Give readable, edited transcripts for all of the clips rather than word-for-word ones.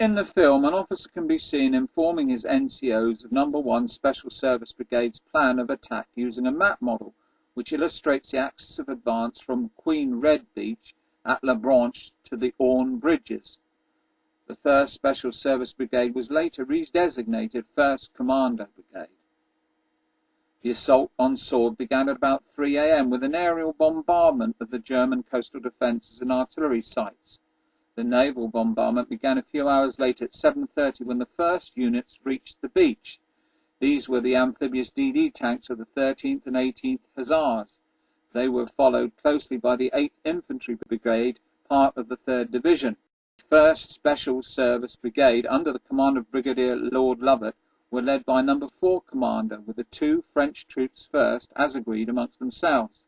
In the film, an officer can be seen informing his NCOs of No. 1 Special Service Brigade's plan of attack using a map model, which illustrates the axis of advance from Queen Red Beach at La Breche to the Orne bridges. The 1st Special Service Brigade was later redesignated 1st Commando Brigade. The assault on Sword began at about 3 a.m. with an aerial bombardment of the German coastal defences and artillery sites. The naval bombardment began a few hours later at 7:30 when the first units reached the beach. These were the amphibious DD tanks of the 13th and 18th Hussars. They were followed closely by the 8th Infantry Brigade, part of the 3rd Division. The 1st Special Service Brigade, under the command of Brigadier Lord Lovat, were led by No. 4 Commander, with the 2 French troops first, as agreed amongst themselves.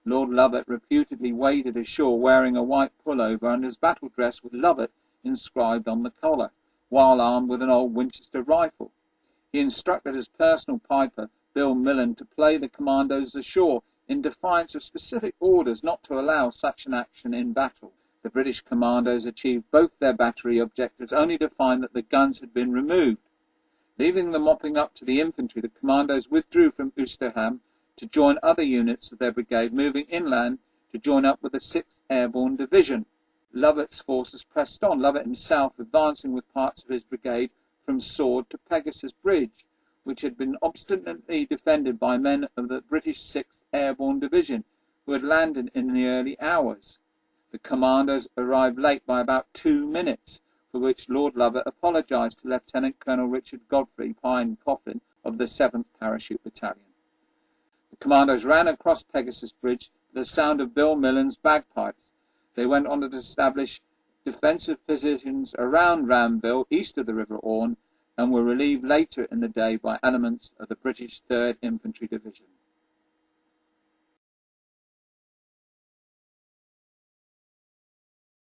Lord Lovat reputedly waded ashore wearing a white pullover and his battledress with Lovat inscribed on the collar, while armed with an old Winchester rifle. He instructed his personal piper, Bill Millin, to play the Commandos ashore in defiance of specific orders not to allow such an action in battle. The British Commandos achieved both their battery objectives only to find that the guns had been removed. Leaving them mopping up to the infantry, the Commandos withdrew from Ouistreham to join other units of their brigade, moving inland to join up with the 6th Airborne Division. Lovat's forces pressed on, Lovat himself advancing with parts of his brigade from Sword to Pegasus Bridge, which had been obstinately defended by men of the British 6th Airborne Division, who had landed in the early hours. The Commandos arrived late by about 2 minutes, for which Lord Lovat apologised to Lieutenant Colonel Richard Godfrey Pine Coffin of the 7th Parachute Battalion. The Commandos ran across Pegasus Bridge to the sound of Bill Millin's bagpipes. They went on to establish defensive positions around Ramville, east of the River Orne, and were relieved later in the day by elements of the British 3rd Infantry Division.